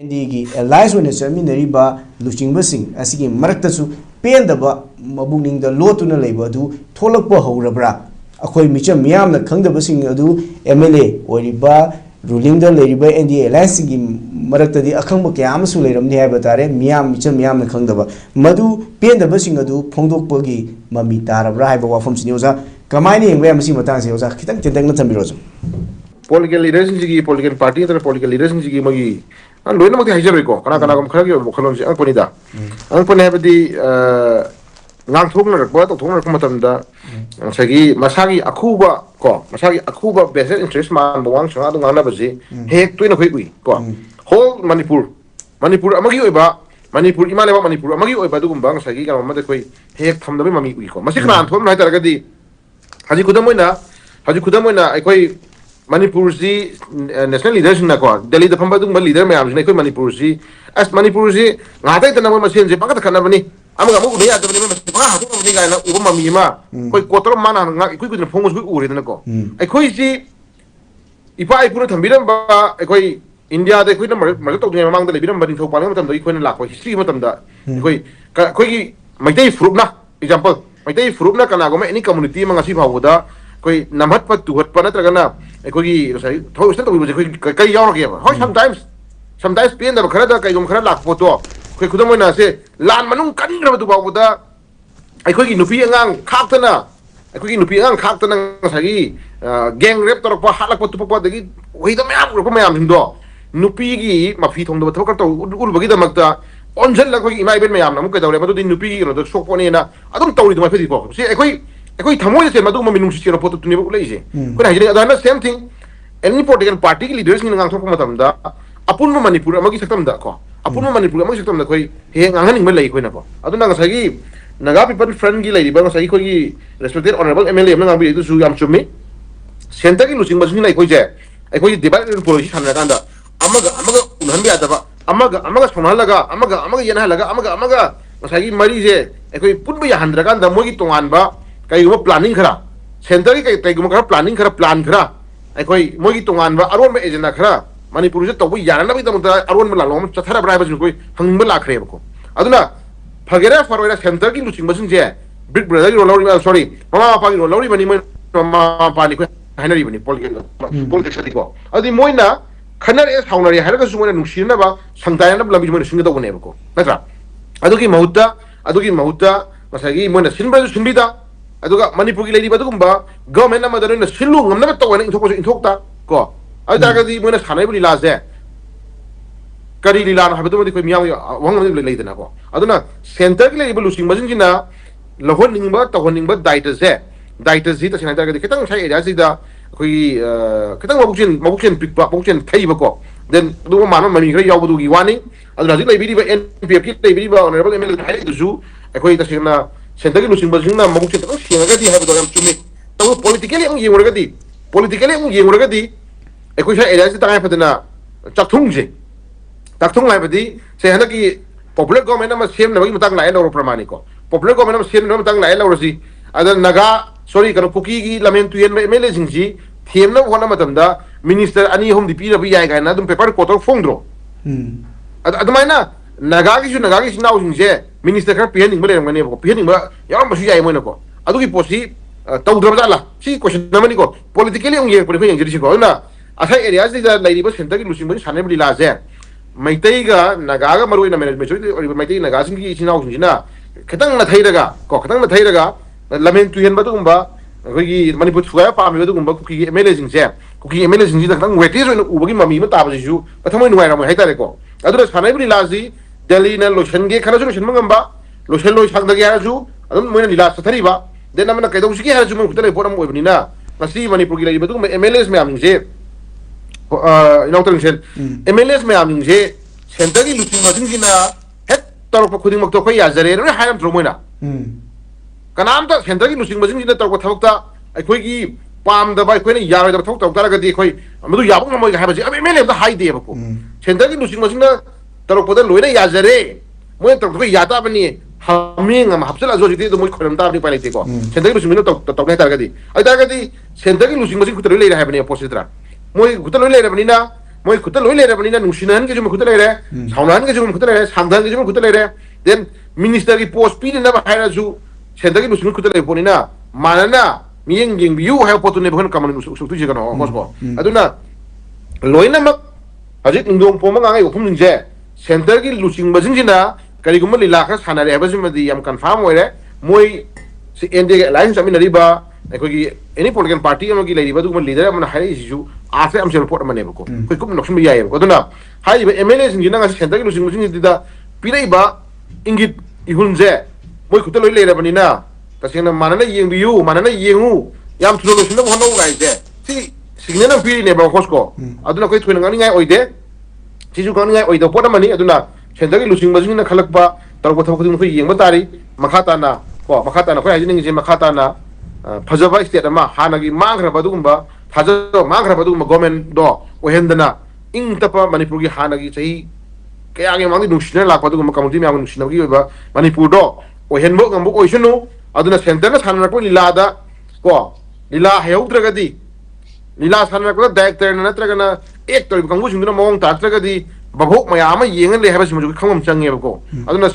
Indigi alliance when Seminariba, Luching as again Martasu, Pendaba, Mabuning the Lotuna labor do, Tolapa Horabra, Akoi Micham Miam, the Kanga Basing Adu, MLA, Oriba, ruling the Ladiba and the alliance Marata the Akamba Yamasu Ladam Niabatare, Miam, Micham Miam, the Kangaba, Madu, Penda Basing Adu, Pondo Pogi, Mamitara, Riva from Sinosa, Kamani and Wamsi Matanziosa, Kitan Tamirosa. Political leaders in the political party, the political leaders in the Magi. And Luina Hajerico, Kanaka Kagi, Anconida. Ancon have the Lantoner, but Toner Comatamda, Sagi, Masagi Akuba, Masagi Akuba, better interest man, the one shot on Navazi, Hek Twin of Higui, whole Manipur, Manipur, Amagiba, Manipur, Imaleva, Manipur, Amagi, Badum, Sagi, and Madakui, Hek from the Mami, Masika, Tom Nightaragadi, Hajikudamina, I quite. Manipurzi national leaders in the Delhi the Pambadum leader may have Manipurzi as Manipurzi, Nata the number machine, the Paka Kanabani, Amamu, the Umamima, quite quarter man, quick with the phones with Urinako. I quite see if I put a Midamba, I quite India, the quit Marito among the Libyan, but in Parliament, the equal lack of history, Matamda. Quite my day Frubna, example, my day Frubna Kanagoma, any community among a Sipa. Koi namat pat tuhat pa na talaga na koi say thoi stand to koi yaw na kaya sometimes pin da khara da kai gum khara lak po to koi khudam mo na se lan manung kan ra tu ba da ai koi nupi angang khak ta na ai koi nupi angang khak ta na sagi gang rap tor pa halak pa tu pa dagi oi da mayam ro pa mayam hindo nupi gi mafi thong da thok to ul bagi da makta onjel la koi imai ben mayam na mu kai da re ma tu din nupi gi ro da sok po ne na adum tawri du ma phedi po se ai koi Tamoy said Maduma Minushi report to Nibulazi. When I did the same thing, any political party leaders in Antomatamda, Apun Manipur, Magisatam Dako, Apun Manipur, Magisatam the Koi, hanging Malay Quinapo. I don't know Sagi, Nagapi, but friendly lady, Banasai, respected honorable MLA, Mangabi to Suyam to me. Sentaki losing was in like Koje. I call it divided position and Amaga, Unhambia, Amaga from Halaga, Amaga, Yanalaga, Amaga, Masagi Marise, I could put me a hundred and the Mogi to Anba. Kayo planning kara center ki kayo mo planning kara plan kara ay koy mo gi tungan ba aron me agenda kara Manipur je to bo yana na bi ta aron me lalom chathara bra ba jin koy hang me la khre ko aduna phagera farwera center ki luching basin je big brother ro sorry mama pa ki ro lori bani mama pa ni ko hainari bani politics ko adi moina khanar es haunari har ga sumona nushina ba sangdaya na lambi mo singa to ne ko natra adugi mahuta masagi moina sinba sinbida aduga Manipur lady badugumba government amadana silu ngamna to wana inthokta ko adagadi moina sanai buli laze kari lila habadu di ko miyang wangam le leidana ko aduna center ki level lusing majin jina lohon ningba to honingba daita zi ta sinai dagadi kitang sai area zi da koi kitang mabukchen pikpa mabukchen thaiba ko then du ma mami gra yaw badu gi wani aduna zi lebi ba NPF ki lebi ba honorable MLA hai du koi ta sina Sentagi losing basing na mabuksin to sinagadi have to chumi to politically ang yenguragadi e ko siya area ta kaya patena chakthung lai pati se hanaki popular government na sem na matang lai na pramani ko popular government na sem na matang lai la rosi adan naga sorry kanu puki gi lamen tuyen MLA jingji them na wona matamda minister ani hom dipi rabi yai ga na dum paper ko to fongdro adamaina nagagi na jingje Minister kan pihaning bale ngane ko pihaning ba yaram basu jai mo nako adu ki posi tawdra bala si question namani ko politically ang yeng ko yang jeri ko na asa areas da lairi ba center ki lusin ba sane bali la je maitai ga naga ga maroi na management so maitai naga sing ki sinau sing na katang na thairaga lamen tuyen ba dum ba ko gi Manipur suya pa mi ba dum ba ku ki MLA jing je ku ki MLA jing da katang weti so u ba gi mami ma ta ba ju pathamoi nuai ra mo hai tare ko adu sane bali la ji Delhi na lotion ge khara lotion mangamba lotion lo sang da ya ju adum moina lila sathari ba den namna kai do siki ha ju mo kutale poram oi bani na nasi Manipur gi lai badu MLAs me aming je inauguration MLAs me aming je center gi luting ma jing na het tor pa khuding mak to khoi ya jare re hayam tro moina kanam ta center gi luting ma jing na tor ko thok ta ai khoi gi pam da bai khoi ne ya ra da thok ta ga di khoi madu ya bang mo ga ha ba ji MLA da hai de ba ko center gi luting ma jing na Taro poder loina yazare, mo taro ko yata bani haming am hapsela zo jiti to mo kholam ta apni pai ko. Sendagi lusing mino to ne targadi. Ai targadi sendagi lusing masing kutari le raha bani opposite ra. Mo kutari le raha bani na moi kuta loi lere bani na nungsinan ke jum kuta lere saunan ke jum kuta lere samdan ke jum kuta lere then minister ki post pi na ba haira ju center ki lusun kuta lere poni na manana miyeng yeng biu ha potu ne bhan kaman su tu je kana hos ko aduna loi na mak ajik ngdong po ma ngai uphum je center ki lusing bajing jina kari gum lila kha sana re habajim di yam confirm oire moi si ende alliance ami nariba ꯑꯩꯈꯣꯏꯒꯤ ꯑꯦꯅꯤ political party ꯑꯃꯒꯤ ꯂꯩꯔꯤꯕ ꯑꯗꯨꯒꯨꯝꯕ leader ꯑꯃꯅ ꯍꯥꯏꯔꯛꯏꯁꯤꯁꯨ after ꯑꯃꯁꯨꯡ report ꯑꯃꯅꯦꯕꯀꯣ ꯑꯩꯈꯣꯏ ꯀꯨꯞꯅ ꯂꯧꯁꯤꯟꯕ ꯌꯥꯏꯑꯕꯀꯣ ꯑꯗꯨꯅ ꯍꯥꯏꯔꯤꯕ ꯑꯦꯝ ꯑꯦꯜ ꯑꯦꯁꯤꯡꯁꯤꯅ ꯉꯁꯤ ꯁꯦꯟꯇꯔꯒꯤ ꯂꯨꯆꯤꯡꯕꯁꯤꯡꯁꯤꯗ ꯄꯤꯔꯛꯏꯕ ꯏꯪꯒꯤꯠ ꯏꯍꯨꯜꯁꯦ ꯃꯣꯏ ꯈꯨꯠꯇ ꯂꯣꯏ ꯂꯩꯔꯕꯅꯤꯅ ꯇꯁꯦꯡꯅ ꯃꯥꯟꯅꯅ ꯌꯦꯡꯕꯤꯌꯨ ꯃꯥꯟꯅꯅ ꯌꯦꯡꯉꯨ ꯌꯥꯝ ꯊꯨꯅ ꯂꯣꯏꯁꯤꯟꯅꯕ ꯍꯣꯠꯅꯧ ꯒꯥꯏꯁꯦ ꯁꯤ ꯁꯤꯒꯅꯦꯜ ꯑꯃ ꯄꯤꯔꯤꯅꯦꯕ ꯀꯣꯁꯀꯣ ꯑꯗꯨꯅ ꯑꯩꯈꯣꯏ ꯊꯣꯏꯅ ꯉꯥꯡꯅꯤꯡꯉꯥꯏ ꯑꯣꯏꯗꯦ ꯁꯤꯁꯨ ꯉꯥꯡꯅꯤꯡꯉꯥꯏ ꯑꯣꯏꯗꯕ ꯄꯣꯠ ꯑꯃꯅꯤ ꯑꯗꯨꯅ ꯁꯦꯟꯇꯔꯒꯤ ꯂꯨꯆꯤꯡꯕꯁꯤꯡꯅ ꯈꯜꯂꯛꯄ ꯇꯧꯔꯛꯄ ꯊꯕꯛ ꯈꯨꯗꯤꯡꯃꯛ ꯑꯩꯈꯣꯏ ꯌꯦꯡꯕ ꯇꯥꯔꯤ ꯃꯈꯥ ꯇꯥꯅ ꯀꯣ ꯃꯈꯥ ꯇꯥꯅ ꯑꯩꯈꯣꯏ ꯍꯥꯏꯖꯅꯤꯡꯉꯤꯁꯦ ꯃꯈꯥ ꯇꯥꯅ ꯐꯖꯕ ꯁ꯭ꯇꯦꯠ ꯑꯃ ꯍꯥꯟꯅꯒꯤ ꯃꯥꯡꯈ꯭ꯔꯕ ꯑꯗꯨꯒꯨꯝꯕ ꯊꯥꯖꯕ ꯃꯥꯡꯈ꯭ꯔꯕ ꯑꯗꯨꯒꯨꯝꯕ ꯒꯣꯔꯃꯦꯟꯗꯣ ꯑꯣꯏꯍꯟꯗꯅ ꯏꯪ ꯇꯞꯄ ꯃꯅꯤꯄꯨꯔꯒꯤ ꯍꯥꯟꯅꯒꯤ ꯆꯍꯤ ꯀꯌꯥꯒꯤ ꯃꯃꯥꯡꯗ ꯅꯨꯡꯁꯤꯅ ꯂꯥꯛꯄ ꯑꯗꯨꯒꯨꯝꯕ ꯀꯝꯃꯨꯅꯤꯇꯤ ꯃꯌꯥꯝꯒ ꯅꯨꯡꯁꯤꯅꯕꯒꯤ ꯑꯣꯏꯕ ꯃꯅꯤꯄꯨꯔꯗꯣ ꯑꯣꯏꯍꯟꯕ ꯉꯝꯕ ꯑꯣꯏꯁꯅꯨ ꯑꯗꯨꯅ ꯁꯦꯟꯇꯔꯅ ꯁꯥꯟꯅꯔꯛꯄ ꯂꯤꯂꯥꯗ ꯀꯣ ꯂꯤꯂꯥ ꯍꯩꯍꯧꯗ꯭ꯔꯒꯗꯤ ꯂꯤꯂꯥ ꯁꯥꯟꯅꯔꯛꯄꯗ ꯗꯥꯏꯔꯦꯛꯇꯔꯅ ꯅꯠꯇ꯭ꯔꯒꯅ ꯑꯦꯛ ꯇꯧꯔꯤꯕ ꯀꯥꯡꯕꯨꯁꯤꯡꯗꯨꯅ ꯃꯑꯣꯡ ꯇꯥꯛꯇ꯭ꯔꯒꯗꯤ ꯚꯥꯕꯣꯛ ꯃꯌꯥꯝ ꯑꯃ ꯌꯦꯡꯉ ꯂꯩ ꯍꯥꯏꯕꯁꯤꯃꯁꯨ ꯈꯪꯕ ꯆꯪꯉꯦꯕꯀꯣ ꯑꯗꯨꯅ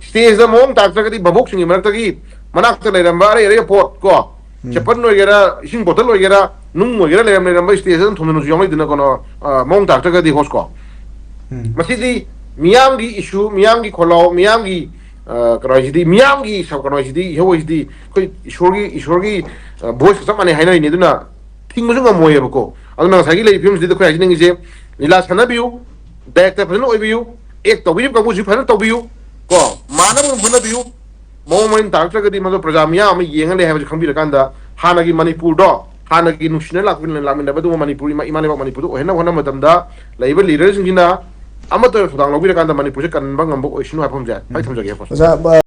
ꯁ꯭ꯇꯦꯖꯗ ꯃꯑꯣꯡ ꯇꯥꯛꯇ꯭ꯔꯒꯗꯤ ꯚꯥꯕꯣꯛꯁꯤꯡꯒꯤ ꯃꯔꯛꯇꯒꯤ ꯃꯅꯥꯛꯇ ꯂꯩꯔꯝꯕ ꯑꯔꯩ ꯑꯔꯩꯕ ꯄꯣꯠ ꯀꯣ ꯆꯦꯄꯟ ꯑꯣꯏꯒꯦꯔꯥ ꯏꯁꯤꯡ ꯕꯣꯇꯜ ꯑꯣꯏꯒꯦꯔꯥ ꯅꯨꯡ ꯑꯣꯏꯒꯦꯔꯥ ꯂꯩꯔꯝꯕ ꯁ꯭ꯇꯦꯖꯗ ꯑꯗꯨꯝ ꯊꯣꯝꯖꯤꯟꯕꯁꯨ ꯌꯥꯎꯅꯩꯗꯅ ꯀꯩꯅꯣ ꯃꯑꯣꯡ ꯇꯥꯛꯇ꯭ꯔꯒꯗꯤ ꯍꯣꯁꯀꯣ ꯃꯁꯤꯗꯤ ꯃꯤꯌꯥꯝꯒꯤ ꯏꯁꯨ ꯃꯤꯌꯥꯝꯒꯤ ꯈꯣꯜꯂꯥꯎ ꯃꯤꯌꯥꯝꯒꯤ ꯀꯩꯅꯣꯁꯤꯗꯤ ꯃꯤꯌꯥꯝꯒꯤ ꯀꯩꯅꯣꯁꯤꯗꯤ ꯏꯍꯧꯁꯤꯗꯤ ꯑꯩꯈꯣꯏ ꯏꯁꯣꯔꯒꯤ ꯚꯣꯏꯁꯀ ꯆꯞ ꯃꯥꯟꯅꯩ ꯍꯥꯏꯅꯔꯤꯅꯤ ꯑꯗꯨꯅ ꯊꯤꯡꯕꯁꯨ ꯉꯝꯃꯣꯏꯑꯕꯀꯣ ꯑꯗꯨꯅ ꯉꯁꯥꯏꯒꯤ ꯂꯩꯔꯤꯕ ꯐꯤꯕꯝꯁꯤꯗ ꯑꯩꯈꯣꯏ ꯍꯥꯏꯖꯅꯤꯡꯉꯤꯁꯦ ꯂꯤꯂꯥ ꯁꯥꯟꯅꯕꯤꯌꯨ ꯗꯥꯏꯔꯦꯛꯇꯔ ꯐꯖꯅ ꯑꯣꯏꯕꯤꯌꯨ ꯑꯦꯛ ꯇꯧꯕꯤꯔꯤꯕ ꯀꯥꯡꯕꯨꯁꯨ ꯐꯖꯅ ꯇꯧꯕꯤꯌꯨ ꯀꯣ ꯃꯥꯟꯅꯕ ꯍꯣꯠꯅꯕꯤꯌꯨ ꯃꯑꯣꯡ ꯃꯔꯤꯟ ꯇꯥꯔꯛꯇ꯭ꯔꯒꯗꯤ ꯃꯗꯨ ꯄ꯭ꯔꯖꯥ ꯃꯤꯌꯥꯝ ꯑꯃ ꯌꯦꯡꯉ ꯂꯩ ꯍꯥꯏꯕꯁꯤ ꯈꯪꯕꯤꯔꯀꯥꯟꯗ ꯍꯥꯟꯅꯒꯤ ꯃꯅꯤꯄꯨꯔꯗꯣ ꯍꯥꯟꯅꯒꯤ ꯅꯨꯡꯁꯤꯅ ꯂꯥꯛꯃꯤꯟꯅꯕ ꯑꯗꯨꯒꯨꯝꯕ ꯃꯅꯤꯄꯨꯔ ꯏꯃꯥ ꯂꯩꯕꯥꯛ ꯃꯅꯤꯄꯨꯔꯗ ꯑꯣꯏꯍꯟꯅꯕ ꯍꯣꯠꯅꯕ ꯃꯇꯝꯗ ꯂꯩꯔꯤꯕ ꯂꯤꯗꯔꯁꯤꯡꯁꯤꯅ ꯑꯃꯠꯇ ꯊꯧꯗꯥꯡ ꯂꯧꯕꯤꯔꯀꯥꯟꯗ ꯃꯅꯤꯄꯨꯔꯁꯦ ꯀꯟꯕ ꯉꯝꯕ ꯑꯣꯏꯁꯅꯨ ꯍꯥꯏꯕ ꯑꯩ ꯊꯝꯖꯒꯦ꯫